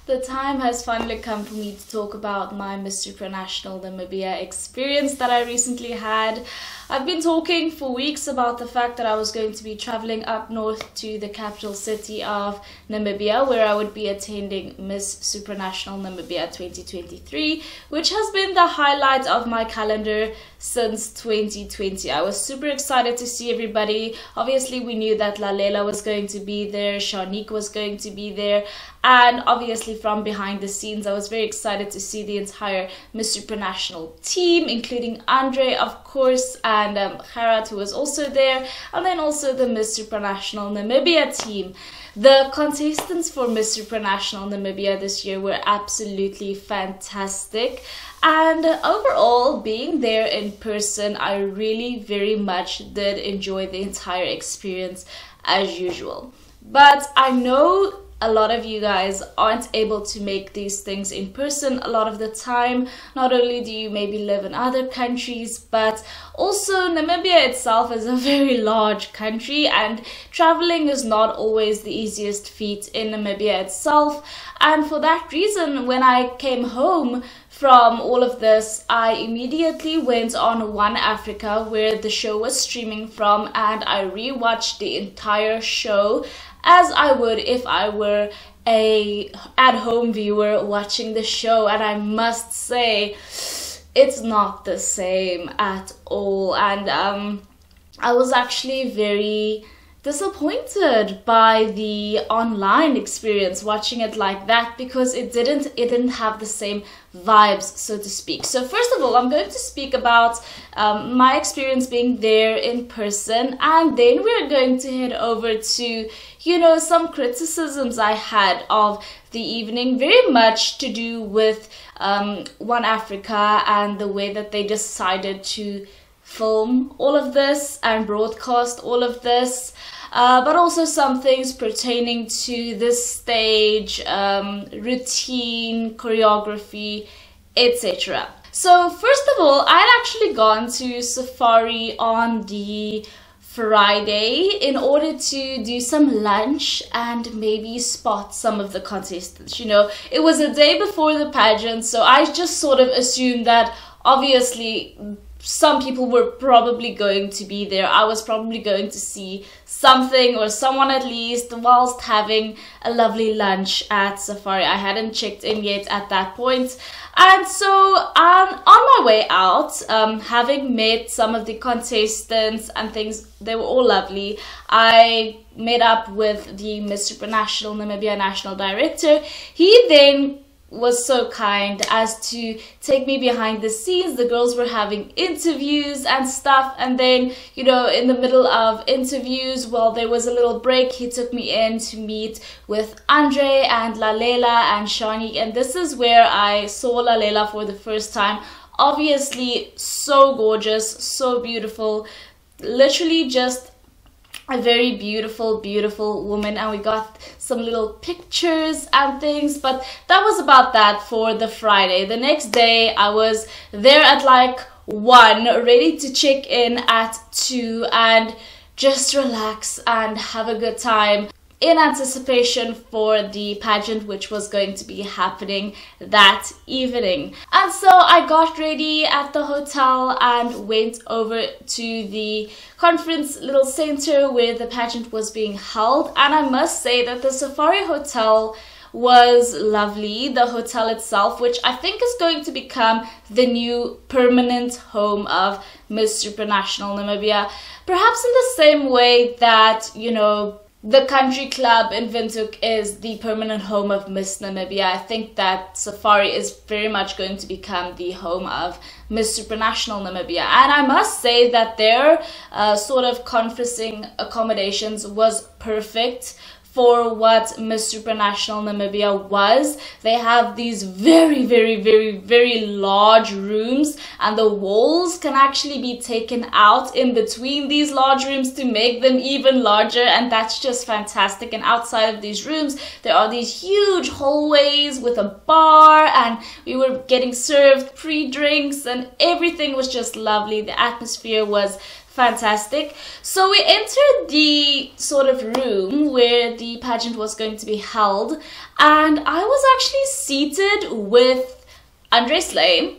The time has finally come for me to talk about my Miss Supranational Namibia experience that I recently had. I've been talking for weeks about the fact that I was going to be traveling up north to the capital city of Namibia, where I would be attending Miss Supranational Namibia 2023, which has been the highlight of my calendar since 2020. I was super excited to see everybody. Obviously, we knew that Lalela was going to be there, Chanique was going to be there, and obviously from behind the scenes, I was very excited to see the entire Miss Supranational team, including Andre, of course, and Gerhard, who was also there, and then also the Miss Supranational Namibia team. The contestants for Miss Supranational Namibia this year were absolutely fantastic, and overall, being there in person, I really very much did enjoy the entire experience as usual. But I know a lot of you guys aren't able to make these things in person a lot of the time. Not only do you maybe live in other countries, but also Namibia itself is a very large country, and traveling is not always the easiest feat in Namibia itself. And for that reason, when I came home from all of this, I immediately went on One Africa, where the show was streaming from, and I rewatched the entire show, as I would if I were a at-home viewer watching the show. And I must say, it's not the same at all. And I was actually very disappointed by the online experience watching it like that, because it didn't have the same vibes, so to speak. So first of all, I'm going to speak about my experience being there in person, and then we're going to head over to, you know, some criticisms I had of the evening, very much to do with One Africa and the way that they decided to film all of this and broadcast all of this. But also some things pertaining to this stage, routine, choreography, etc. So first of all, I'd actually gone to Safari on the Friday in order to do some lunch and maybe spot some of the contestants. You know, it was a day before the pageant, so I just sort of assumed that obviously some people were probably going to be there. I was probably going to see something or someone at least whilst having a lovely lunch at Safari. I hadn't checked in yet at that point. And so on my way out, having met some of the contestants and things, they were all lovely. I met up with the Miss Supranational Namibia National Director. He then was so kind as to take me behind the scenes. The girls were having interviews and stuff, and then, you know, in the middle of interviews, while there was a little break, he took me in to meet with Andre and Lalela and Chanique, and this is where I saw Lalela for the first time. Obviously so gorgeous, so beautiful, literally just a very beautiful woman, and we got some little pictures and things, but that was about that for the Friday. The next day I was there at like 1, ready to check in at 2 and just relax and have a good time in anticipation for the pageant, which was going to be happening that evening. And so I got ready at the hotel and went over to the conference little center where the pageant was being held. And I must say that the Safari Hotel was lovely. The hotel itself, which I think is going to become the new permanent home of Miss Supranational Namibia, perhaps in the same way that, you know, the country club in Windhoek is the permanent home of Miss Namibia. I think that Safari is very much going to become the home of Miss Supranational Namibia. And I must say that their sort of conferencing accommodations was perfect for what Miss Supranational Namibia was. They have these very large rooms, and the walls can actually be taken out in between these large rooms to make them even larger, and that's just fantastic. And outside of these rooms there are these huge hallways with a bar, and we were getting served pre-drinks, and everything was just lovely. The atmosphere was fantastic. So we entered the sort of room where the pageant was going to be held, and I was actually seated with Sleigh,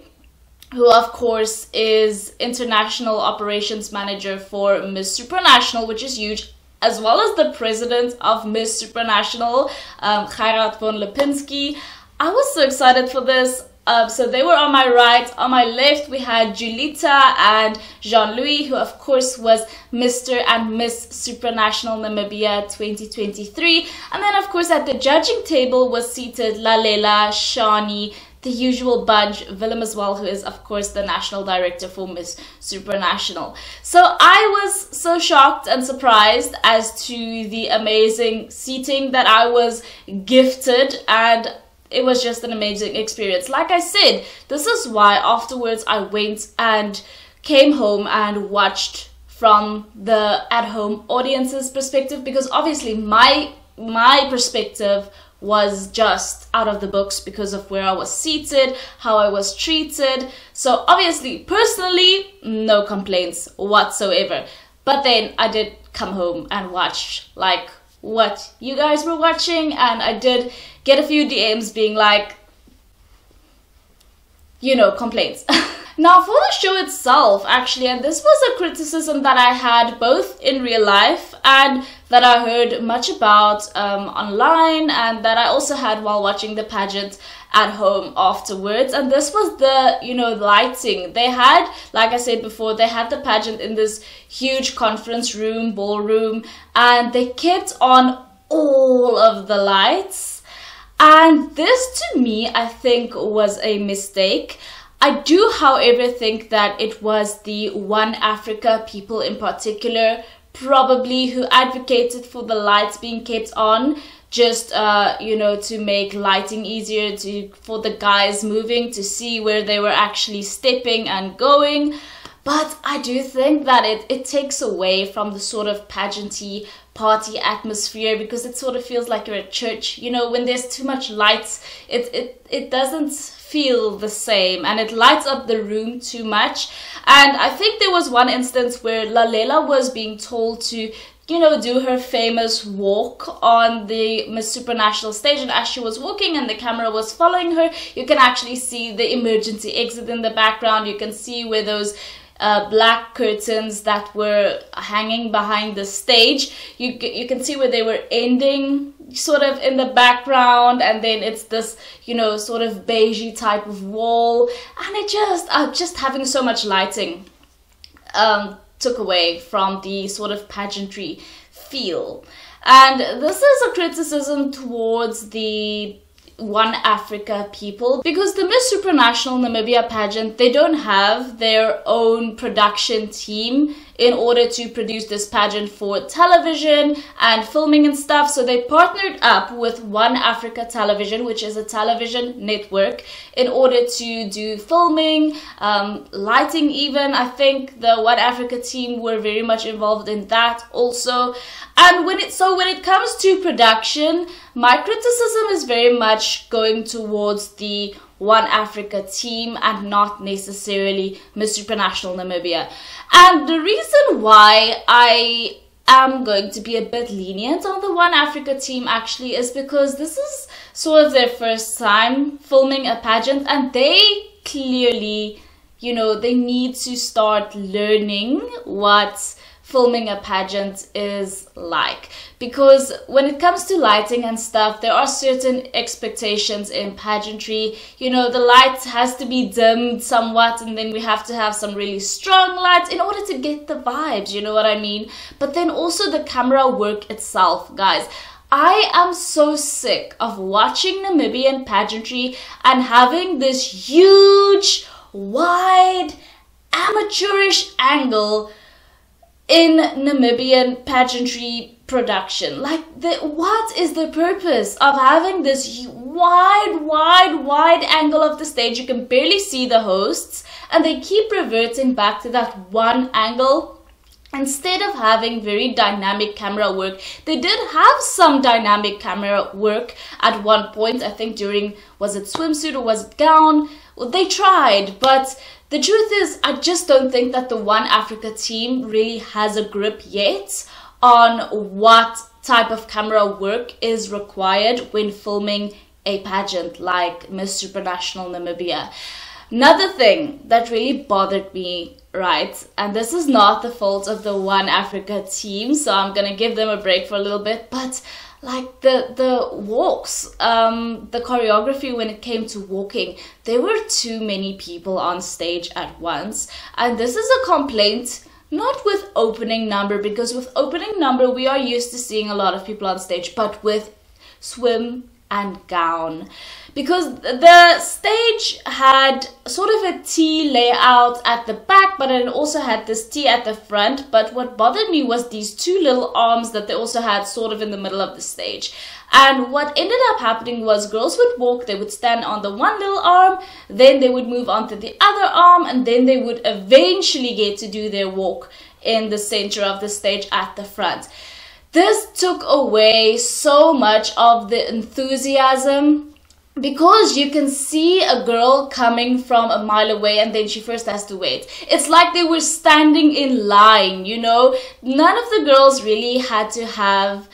who of course is International Operations Manager for Miss Supranational, which is huge, as well as the president of Miss Supranational, Gerhard von Lipinski. I was so excited for this. So they were on my right. On my left, we had Julita and Jean-Louis, who of course was Mr. and Miss Supranational Namibia 2023. And then of course at the judging table was seated Lalela, Shani, the usual bunch, Willem as well, who is of course the national director for Miss Supranational. So I was so shocked and surprised as to the amazing seating that I was gifted, and it was just an amazing experience. Like I said, this is why afterwards I went and came home and watched from the at-home audience's perspective, because obviously my perspective was just out of the books because of where I was seated, how I was treated. So obviously, personally, no complaints whatsoever. But then I did come home and watch like what you guys were watching, and I did get a few DMs being like, you know, complaints. Now for the show itself, actually, and this was a criticism that I had both in real life and that I heard much about online, and that I also had while watching the pageant at home afterwards, and this was the, you know, lighting. They had, like I said before, they had the pageant in this huge conference room, ballroom, and they kept on all of the lights, and this to me I think was a mistake. I do, however, think that it was the One Africa people in particular probably who advocated for the lights being kept on, just you know, to make lighting easier for the guys moving to see where they were actually stepping and going. But I do think that it takes away from the sort of pageanty party atmosphere, because it sort of feels like you're at church. You know, when there's too much lights, it doesn't feel the same, and it lights up the room too much. And I think there was one instance where Lalela was being told to, you know, do her famous walk on the Miss Supranational stage, and as she was walking and the camera was following her, you can actually see the emergency exit in the background. You can see where those black curtains that were hanging behind the stage, you can see where they were ending sort of in the background, and then it's this, you know, sort of beigey type of wall, and it just having so much lighting took away from the sort of pageantry feel. And this is a criticism towards the One Africa people, because the Miss Supranational Namibia pageant, they don't have their own production team in order to produce this pageant for television and filming and stuff. So they partnered up with One Africa Television, which is a television network, in order to do filming, lighting even. I think the One Africa team were very much involved in that also. And when it comes to production, my criticism is very much going towards the One Africa team and not necessarily Miss Supranational Namibia. And the reason why I am going to be a bit lenient on the One Africa team actually is because this is sort of their first time filming a pageant, and they clearly, you know, they need to start learning what filming a pageant is like, because when it comes to lighting and stuff, there are certain expectations in pageantry. You know, the light has to be dimmed somewhat, and then we have to have some really strong lights in order to get the vibes, you know what I mean? But then also the camera work itself, guys. I am so sick of watching Namibian pageantry and having this huge, wide, amateurish angle in Namibian pageantry production. Like, what is the purpose of having this wide angle of the stage? You can barely see the hosts, and they keep reverting back to that one angle. instead of having very dynamic camera work, they did have some dynamic camera work at one point. I think during, was it swimsuit or was it gown? Well, they tried, but the truth is, I just don't think that the One Africa team really has a grip yet on what type of camera work is required when filming a pageant like Miss Supranational Namibia. Another thing that really bothered me, right, and this is not the fault of the One Africa team, so I'm gonna give them a break for a little bit, but like the walks, the choreography when it came to walking, there were too many people on stage at once. And this is a complaint not with opening number, because with opening number we are used to seeing a lot of people on stage, but with swim and gown, because the stage had sort of a T layout at the back, but it also had this T at the front. But what bothered me was these two little arms that they also had sort of in the middle of the stage. And what ended up happening was girls would walk, they would stand on the one little arm, then they would move on to the other arm, and then they would eventually get to do their walk in the center of the stage at the front. This took away so much of the enthusiasm, because you can see a girl coming from a mile away and then she first has to wait. It's like they were standing in line, you know. None of the girls really had to have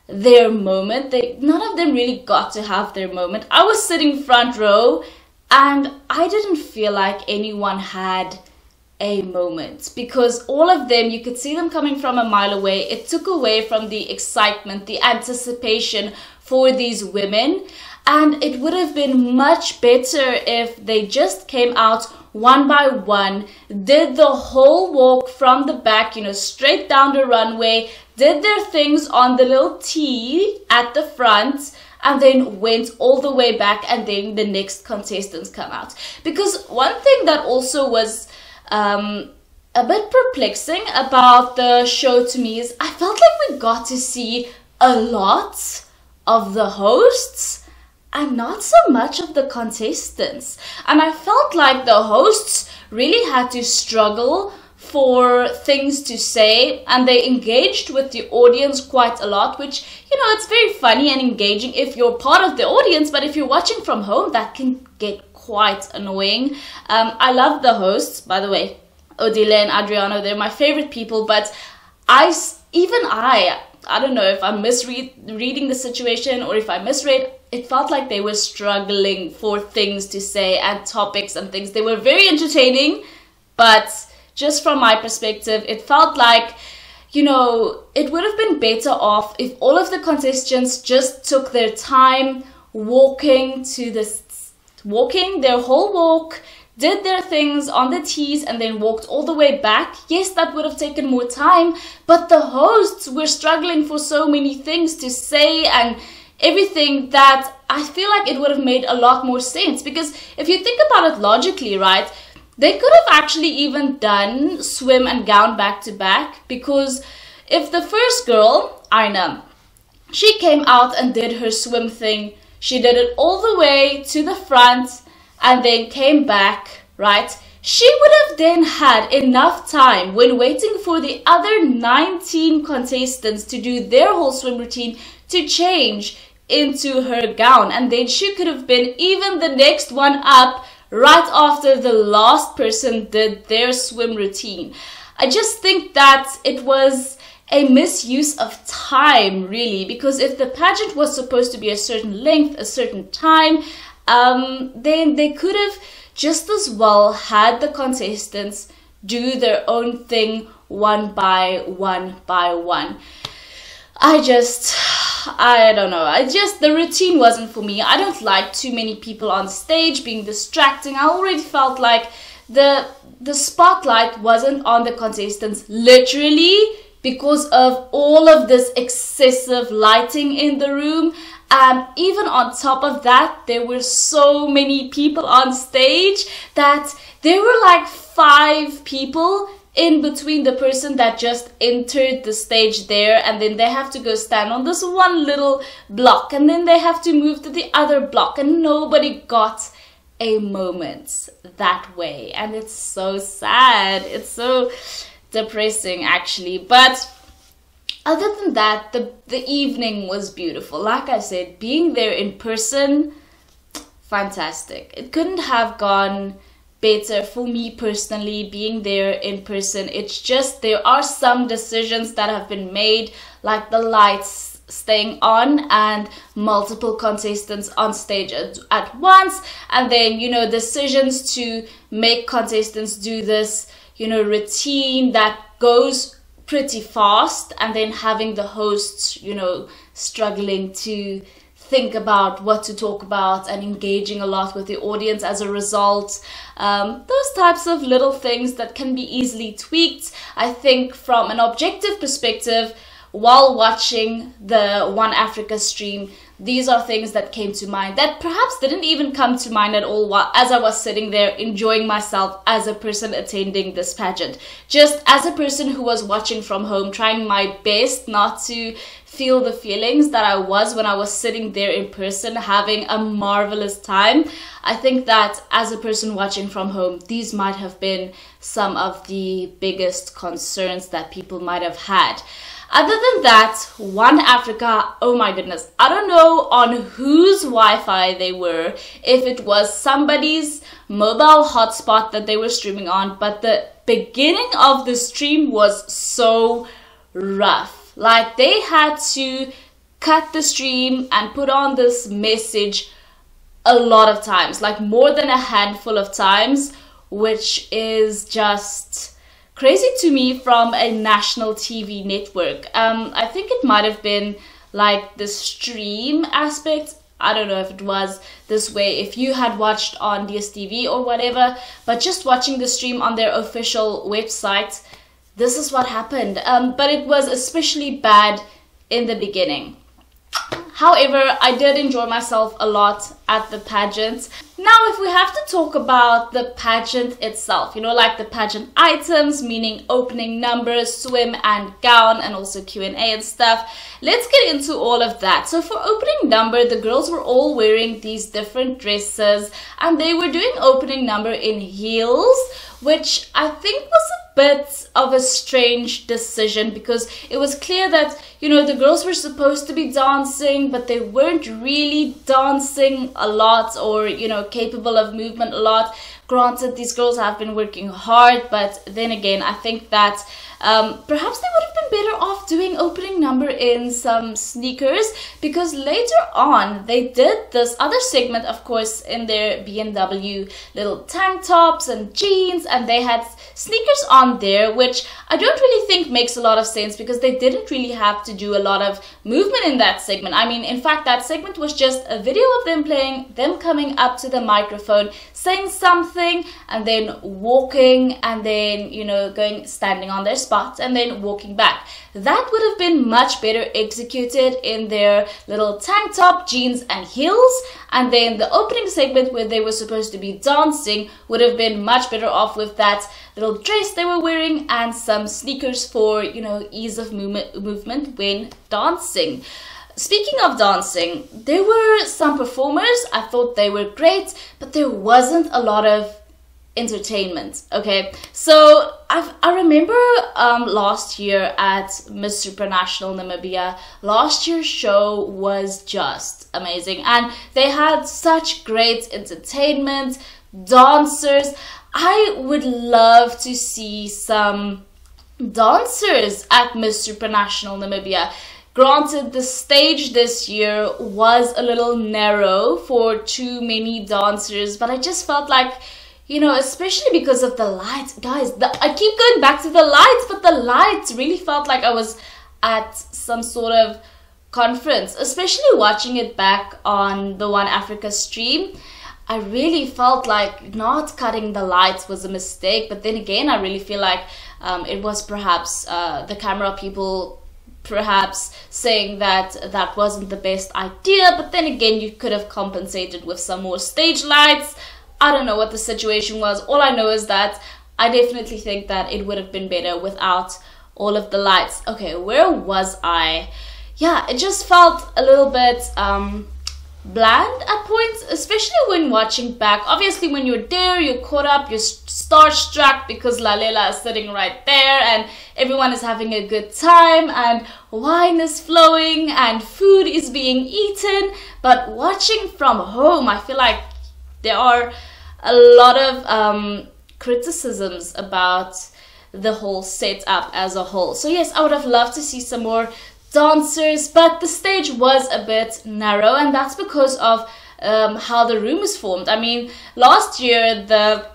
their moment. None of them really got to have their moment. I was sitting front row and I didn't feel like anyone had a moment, because all of them, you could see them coming from a mile away. It took away from the excitement, the anticipation for these women. And it would have been much better if they just came out one by one, did the whole walk from the back, you know, straight down the runway, did their things on the little T at the front, and then went all the way back, and then the next contestants come out. Because one thing that also was a bit perplexing about the show to me is I felt like we got to see a lot of the hosts and not so much of the contestants. And I felt like the hosts really had to struggle for things to say, and they engaged with the audience quite a lot, which, you know, it's very funny and engaging if you're part of the audience, but if you're watching from home, that can get quite annoying. I love the hosts, by the way, Odile and Adriano, they're my favorite people, but I don't know if I'm misreading the situation or if I misread. It felt like they were struggling for things to say and topics and things. They were very entertaining, but just from my perspective, it felt like, you know, it would have been better off if all of the contestants just took their time walking their whole walk, did their things on the T's, and then walked all the way back. Yes, that would have taken more time, but the hosts were struggling for so many things to say and everything that I feel like it would have made a lot more sense. Because if you think about it logically, right, they could have actually even done swim and gown back to back, because if the first girl, Aina, she came out and did her swim thing, she did it all the way to the front and then came back, right? She would have then had enough time when waiting for the other 19 contestants to do their whole swim routine to change into her gown, and then she could have been even the next one up right after the last person did their swim routine. I just think that it was a misuse of time, really, because if the pageant was supposed to be a certain length, a certain time, then they could have just as well had the contestants do their own thing one by one by one. I don't know. The routine wasn't for me. I don't like too many people on stage being distracting. I already felt like the spotlight wasn't on the contestants, literally, because of all of this excessive lighting in the room. And even on top of that, there were so many people on stage that there were like 5 people in between the person that just entered the stage there, and then they have to go stand on this one little block, and then they have to move to the other block, and nobody got a moment that way. And it's so sad. It's so depressing actually. But other than that, the evening was beautiful. Like I said, being there in person, fantastic. It couldn't have gone better for me personally, being there in person. It's just there are some decisions that have been made, like the lights staying on and multiple contestants on stage at once, and then, you know, decisions to make contestants do this, you know, routine that goes pretty fast, and then having the hosts, you know, struggling to think about what to talk about and engaging a lot with the audience as a result. Those types of little things that can be easily tweaked. I think from an objective perspective, while watching the One Africa stream, these are things that came to mind that perhaps didn't even come to mind at all as I was sitting there enjoying myself as a person attending this pageant. Just as a person who was watching from home, trying my best not to feel the feelings that I was when I was sitting there in person, having a marvelous time. I think that as a person watching from home, these might have been some of the biggest concerns that people might have had. Other than that, One Africa, oh my goodness, I don't know on whose Wi-Fi they were, if it was somebody's mobile hotspot that they were streaming on, but the beginning of the stream was so rough. Like, they had to cut the stream and put on this message a lot of times, like more than a handful of times, which is just crazy to me from a national TV network. I think it might have been like the stream aspect. I don't know if it was this way if you had watched on DSTV or whatever, but just watching the stream on their official website, this is what happened. But it was especially bad in the beginning. However, I did enjoy myself a lot at the pageant. Now, if we have to talk about the pageant itself, you know, like the pageant items, meaning opening numbers, swim and gown, and also Q&A and stuff, let's get into all of that. So for opening number, the girls were all wearing these different dresses, and they were doing opening number in heels, which I think was a bit of a strange decision, because it was clear that, you know, the girls were supposed to be dancing, but they weren't really dancing a lot, or, you know, capable of movement a lot. Granted, these girls have been working hard, but then again, I think that perhaps they would have been better off doing opening number in some sneakers, because later on they did this other segment, of course, in their BMW little tank tops and jeans, and they had sneakers on there, which I don't really think makes a lot of sense, because they didn't really have to do a lot of movement in that segment. I mean, in fact, that segment was just a video of them playing, them coming up to the microphone, saying something, and then walking, and then, you know, standing on their spot and then walking back. That would have been much better executed in their little tank top, jeans and heels, and then the opening segment where they were supposed to be dancing would have been much better off with that little dress they were wearing and some sneakers for, you know, ease of movement when dancing. Speaking of dancing, there were some performers. I thought they were great, but there wasn't a lot of entertainment. Okay, so I remember last year at Miss Supranational Namibia, last year's show was just amazing, and they had such great entertainment, dancers. I would love to see some dancers at Miss Supranational Namibia. Granted, the stage this year was a little narrow for too many dancers, but I just felt like, you know, especially because of the lights, guys, I keep going back to the lights, but the lights really felt like I was at some sort of conference, especially watching it back on the One Africa stream. I really felt like not cutting the lights was a mistake, but then again, I really feel like it was perhaps the camera people perhaps saying that that wasn't the best idea, but then again, you could have compensated with some more stage lights. I don't know what the situation was. All I know is that I definitely think that it would have been better without all of the lights. Okay, where was I? Yeah, it just felt a little bit bland at points, especially when watching back. Obviously, when you're there, you're caught up, you're starstruck because Lalela is sitting right there and everyone is having a good time and wine is flowing and food is being eaten. But watching from home, I feel like there are a lot of criticisms about the whole setup as a whole. So yes, I would have loved to see some more dancers, but the stage was a bit narrow, and that's because of how the room is formed. I mean, last year the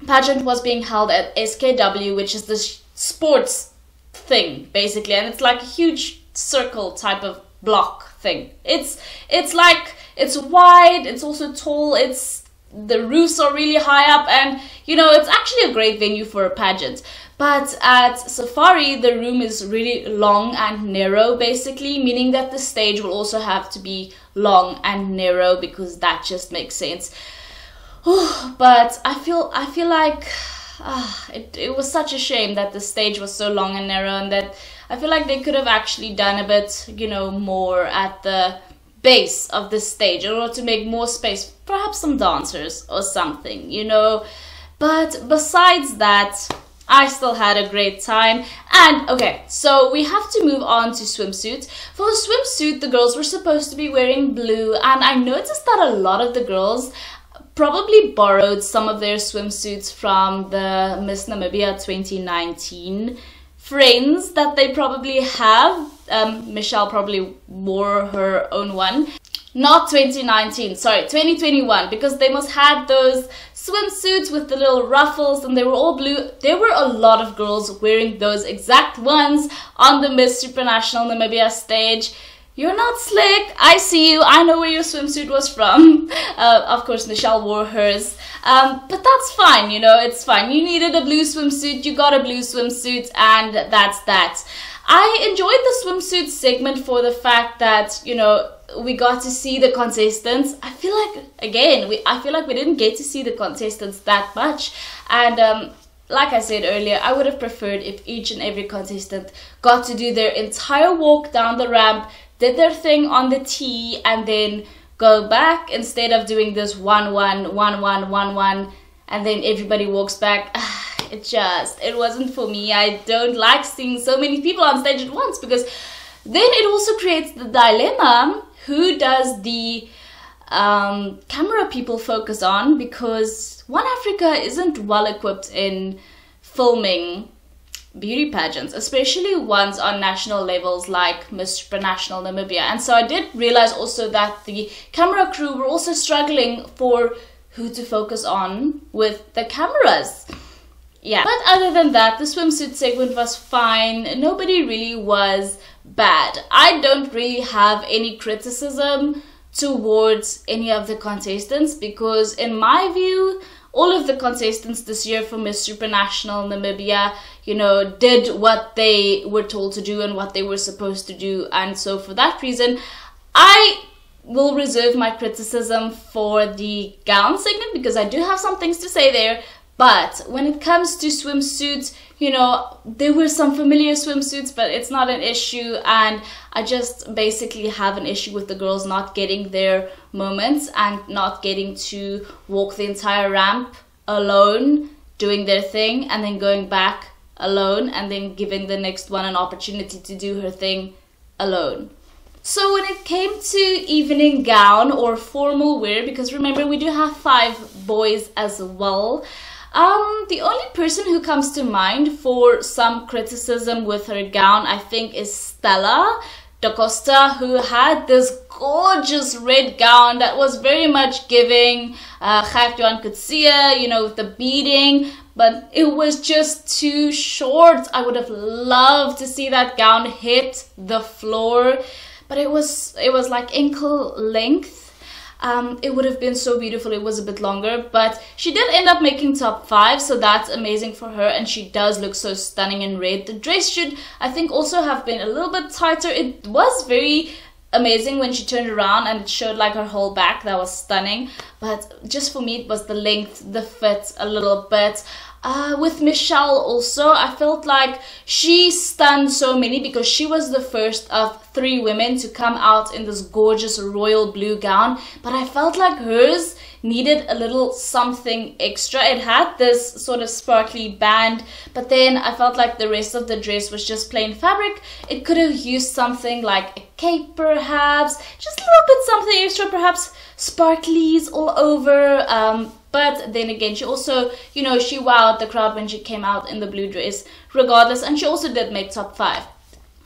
pageant was being held at SKW, which is this sports thing basically, and it's like a huge circle type of block thing. It's like, it's wide, it's also tall, the roofs are really high up, and you know, it's actually a great venue for a pageant. But at Safari, the room is really long and narrow basically, meaning that the stage will also have to be long and narrow because that just makes sense. But I feel like it was such a shame that the stage was so long and narrow, and that I feel like they could have actually done a bit, you know, more at the base of the stage in order to make more space, perhaps some dancers or something, you know. But besides that, I still had a great time. And okay, so we have to move on to swimsuit. For the swimsuit, the girls were supposed to be wearing blue, and I noticed that a lot of the girls probably borrowed some of their swimsuits from the Miss Namibia 2019 friends that they probably have. Michelle probably wore her own one. Not 2019, sorry, 2021, because they must have those swimsuits with the little ruffles and they were all blue. There were a lot of girls wearing those exact ones on the Miss Supranational Namibia stage. You're not slick, I see you, I know where your swimsuit was from. Of course, Michelle wore hers, but that's fine, you know, it's fine. You needed a blue swimsuit, you got a blue swimsuit, and that's that. I enjoyed the swimsuit segment for the fact that, you know, we got to see the contestants. I feel like, again, I feel like we didn't get to see the contestants that much. And like I said earlier, I would have preferred if each and every contestant got to do their entire walk down the ramp, did their thing on the tee, and then go back, instead of doing this 1-1, 1-1, 1-1, and then everybody walks back. It wasn't for me. I don't like seeing so many people on stage at once, because then it also creates the dilemma, who does the camera people focus on, because One Africa isn't well equipped in filming beauty pageants, especially ones on national levels like Miss Supranational Namibia. And so I did realize also that the camera crew were also struggling for who to focus on with the cameras. Yeah, but other than that, the swimsuit segment was fine. Nobody really was bad. I don't really have any criticism towards any of the contestants, because in my view, all of the contestants this year for Miss Supranational Namibia, you know, did what they were told to do and what they were supposed to do. And so for that reason, I will reserve my criticism for the gown segment, because I do have some things to say there. But when it comes to swimsuits, you know, there were some familiar swimsuits, but it's not an issue. And I just basically have an issue with the girls not getting their moments and not getting to walk the entire ramp alone, doing their thing, and then going back alone, and then giving the next one an opportunity to do her thing alone. So when it came to evening gown or formal wear, because remember we do have 5 boys as well, the only person who comes to mind for some criticism with her gown, I think, is Stella Da Costa, who had this gorgeous red gown that was very much giving Gerhard could see her, you know, with the beading, but it was just too short. I would have loved to see that gown hit the floor, but it was like ankle length. It would have been so beautiful. It was a bit longer, but she did end up making top 5, so that's amazing for her, and she does look so stunning in red. The dress should, I think, also have been a little bit tighter. It was very amazing when she turned around and it showed like her whole back. That was stunning, but just for me it was the length, the fit a little bit. With Michelle also, I felt like she stunned so many because she was the first of 3 women to come out in this gorgeous royal blue gown, but I felt like hers needed a little something extra. It had this sort of sparkly band, but then I felt like the rest of the dress was just plain fabric. It could have used something like a cape perhaps, just a little bit something extra, perhaps sparklies all over. But then again, she also, you know, she wowed the crowd when she came out in the blue dress regardless, and she also did make top 5.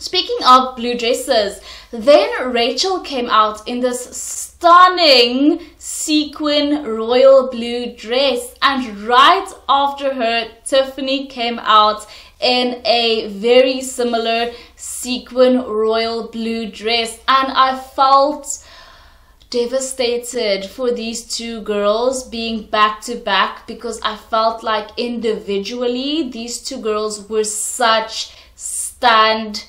Speaking of blue dresses, then Rachel came out in this stunning sequin royal blue dress, and right after her, Tiffany came out in a very similar sequin royal blue dress, and I felt devastated for these 2 girls being back to back, because I felt like individually these 2 girls were such standouts.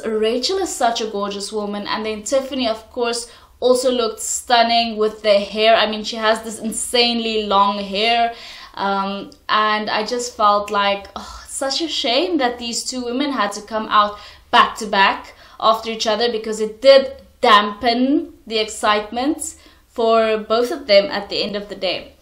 Rachel is such a gorgeous woman, and then Tiffany, of course, also looked stunning with the hair. I mean, she has this insanely long hair, and I just felt like, oh, such a shame that these 2 women had to come out back to back after each other, because it did dampen the excitement for both of them at the end of the day.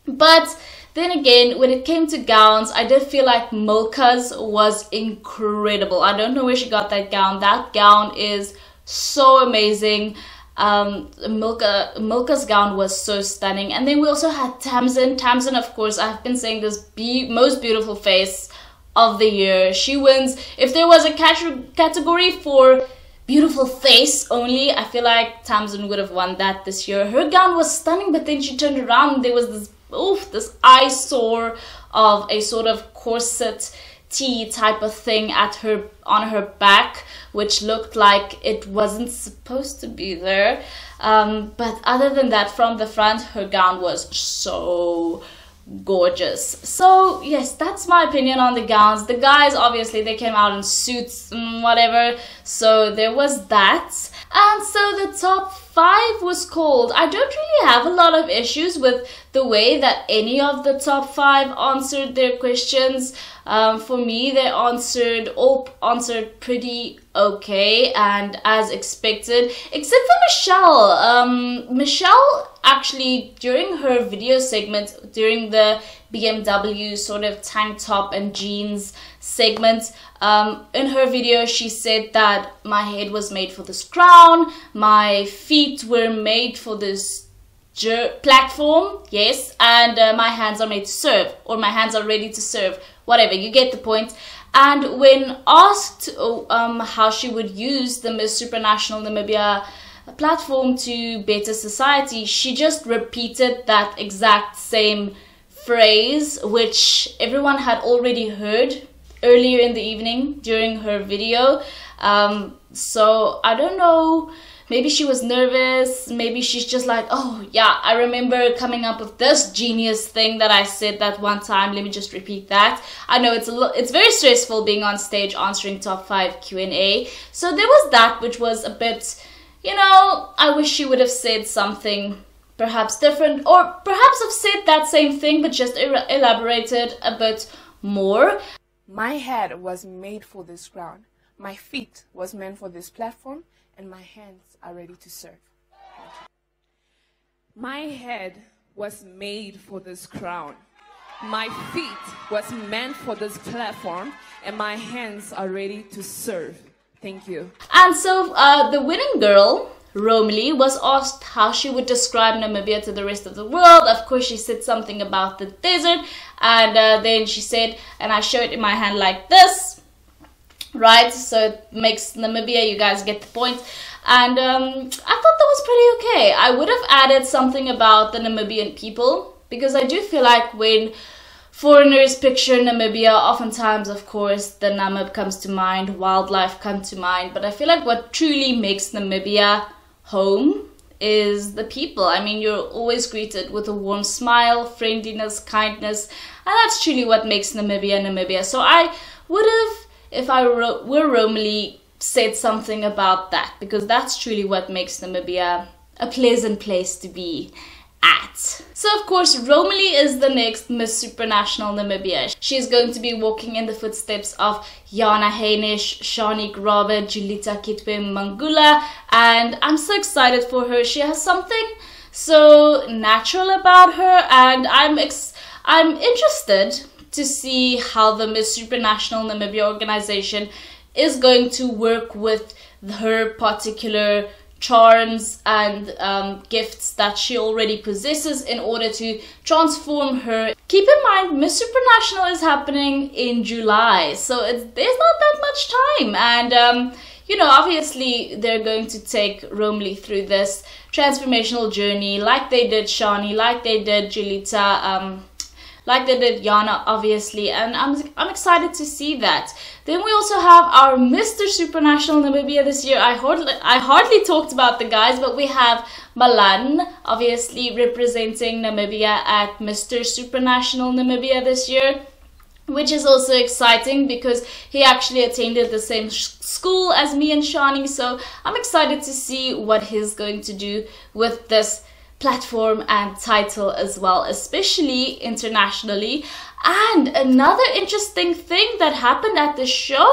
But then again, when it came to gowns, I did feel like Milka's was incredible. I don't know where she got that gown. That gown is so amazing. Milka's gown was so stunning. And then we also had Tamsin. Tamsin, of course, I've been saying this, most beautiful face of the year. She wins. If there was a category for beautiful face only, I feel like Tamsin would have won that this year. Her gown was stunning, but then she turned around and there was this eyesore of a sort of corset tee type of thing on her back, which looked like it wasn't supposed to be there. But other than that, from the front, her gown was so gorgeous. So yes, that's my opinion on the gowns. The guys, obviously, they came out in suits and whatever, so there was that. And so the top 5 was called. I don't really have a lot of issues with the way that any of the top 5 answered their questions. For me, they all answered pretty okay and as expected, except for Michelle. Michelle actually, during her video segment, during the BMW sort of tank top and jeans segment, in her video she said that my head was made for this crown, my feet were made for this platform, yes, and my hands are made to serve, or my hands are ready to serve, whatever, you get the point. And when asked how she would use the Miss Supranational Namibia platform to better society, she just repeated that exact same phrase, which everyone had already heard earlier in the evening during her video. So I don't know, maybe she was nervous, maybe she's just like, oh yeah, I remember coming up with this genius thing that I said that one time, let me just repeat that. I know it's very stressful being on stage answering top 5 Q&A. So there was that, which was a bit, you know, I wish she would have said something perhaps different, or perhaps have said that same thing but just elaborated a bit more. My head was made for this crown, my feet was meant for this platform, and my hands are ready to serve. My head was made for this crown, my feet was meant for this platform, and my hands are ready to serve. Thank you. And so the winning girl, Romiley, was asked how she would describe Namibia to the rest of the world. Of course, she said something about the desert, and then she said, and I show it in my hand like this, right? So it makes Namibia, you guys get the point. And I thought that was pretty okay. I would have added something about the Namibian people, because I do feel like when foreigners picture Namibia, oftentimes, of course, the Namib comes to mind, wildlife comes to mind, but I feel like what truly makes Namibia home is the people. I mean, you're always greeted with a warm smile, friendliness, kindness, and that's truly what makes Namibia Namibia. So I would have, if I were Romiley, said something about that, because that's truly what makes Namibia a pleasant place to be at. So of course, Romiley is the next Miss Supranational Namibia. She's going to be walking in the footsteps of Yana Hainish, Chanique, Rabe, Julita Kitwe Mangula, and I'm so excited for her. She has something so natural about her, and I'm interested to see how the Miss Supranational Namibia organization is going to work with her particular charms and gifts that she already possesses in order to transform her. Keep in mind, Miss Supranational is happening in July, so there's not that much time, and you know, obviously they're going to take Romiley through this transformational journey like they did Shani, like they did Julita, like they did Yana, obviously, and I'm excited to see that. Then we also have our Mr. Supranational Namibia this year. I hardly talked about the guys, but we have Malan, obviously representing Namibia at Mr. Supranational Namibia this year, which is also exciting because he actually attended the same school as me and Shani, so I'm excited to see what he's going to do with this platform and title as well, especially internationally. And another interesting thing that happened at the show,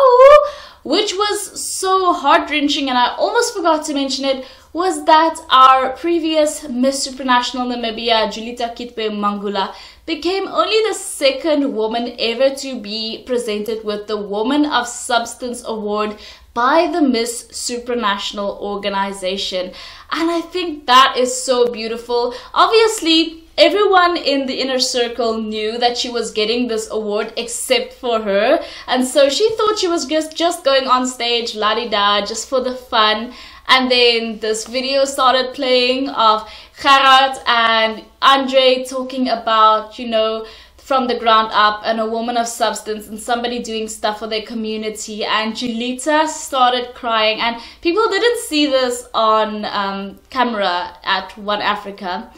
which was so heart-wrenching and I almost forgot to mention it, was that our previous Miss Supranational Namibia, Julita Kitwe Mangula, became only the second woman ever to be presented with the Woman of Substance Award by the Miss Supranational organization. And I think that is so beautiful. Obviously, everyone in the inner circle knew that she was getting this award except for her. And so she thought she was just going on stage, la-di-da, just for the fun. And then this video started playing of Gerhard and Andre talking about, you know, from the ground up and a woman of substance and somebody doing stuff for their community, and Julita started crying, and people didn't see this on camera at One Africa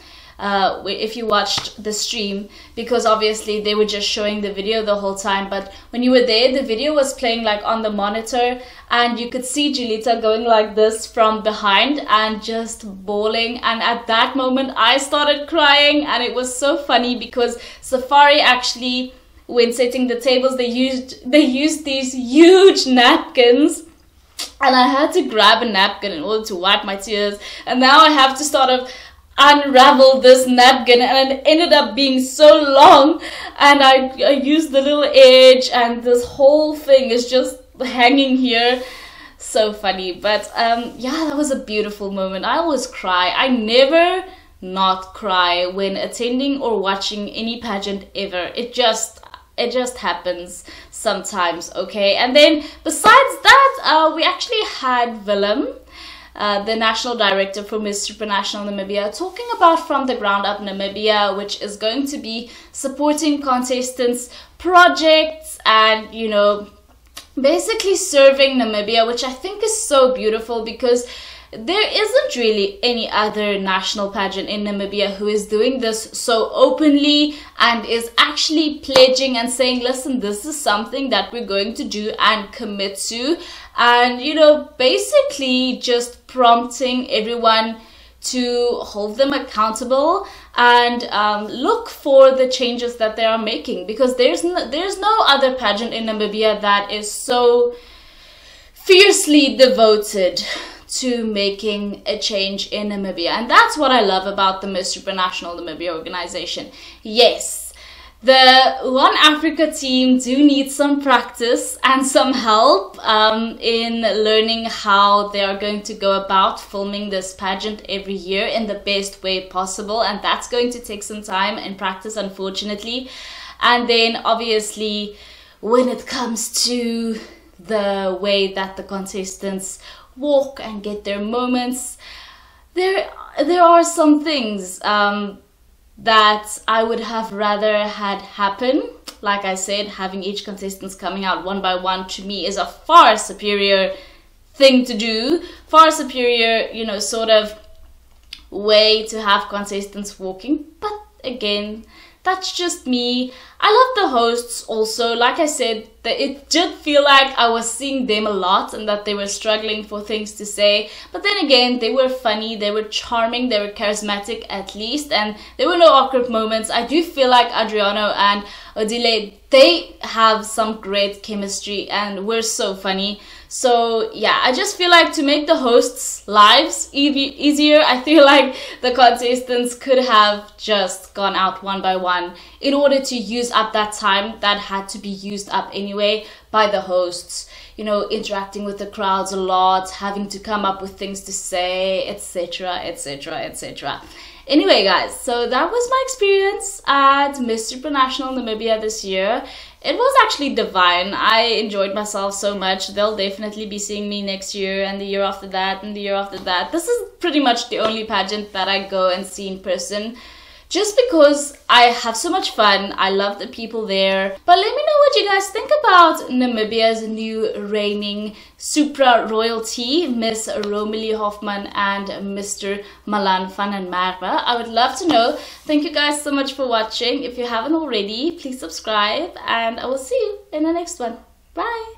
if you watched the stream, because obviously they were just showing the video the whole time, but when you were there the video was playing like on the monitor and you could see Julita going like this from behind and just bawling. And at that moment I started crying, and it was so funny because Safari actually, when setting the tables, they used these huge napkins, and I had to grab a napkin in order to wipe my tears, and now I have to sort of unravel this napkin, and it ended up being so long, and I used the little edge and this whole thing is just hanging here. So funny. But yeah, that was a beautiful moment. I always cry. I never not cry when attending or watching any pageant ever. It just happens sometimes, okay? And then besides that, we actually had Willem, the national director for Miss Supranational Namibia, talking about From the Ground Up Namibia, which is going to be supporting contestants' projects and, you know, basically serving Namibia, which I think is so beautiful because there isn't really any other national pageant in Namibia who is doing this so openly and is actually pledging and saying, listen, this is something that we're going to do and commit to, and, you know, basically just prompting everyone to hold them accountable and look for the changes that they are making, because there's no other pageant in Namibia that is so fiercely devoted to making a change in Namibia. And that's what I love about the Miss Supranational Namibia organization. Yes, the One Africa team do need some practice and some help in learning how they are going to go about filming this pageant every year in the best way possible, and that's going to take some time and practice, unfortunately. And then obviously when it comes to the way that the contestants walk and get their moments, there are some things that I would have rather had happen. Like I said, having each contestant coming out one by one to me is a far superior thing to do, far superior, you know, sort of way to have contestants walking. But again, that's just me. I love the hosts also. Like I said, it did feel like I was seeing them a lot and that they were struggling for things to say. But then again, they were funny, they were charming, they were charismatic at least, and there were no awkward moments. I do feel like Adriano and Odile, they have some great chemistry and were so funny. So yeah, I just feel like to make the hosts' lives easier, I feel like the contestants could have just gone out one by one in order to use up that time that had to be used up anyway by the hosts. You know, interacting with the crowds a lot, having to come up with things to say, etc, etc, etc. Anyway guys, so that was my experience at Miss Supranational Namibia this year. It was actually divine. I enjoyed myself so much. They'll definitely be seeing me next year and the year after that and the year after that. This is pretty much the only pageant that I go and see in person, just because I have so much fun. I love the people there. But let me know what you guys think about Namibia's new reigning Supra royalty, Miss Romiley Hoffmann and Mr. Malan van den Merwe. I would love to know. Thank you guys so much for watching. If you haven't already, please subscribe and I will see you in the next one. Bye!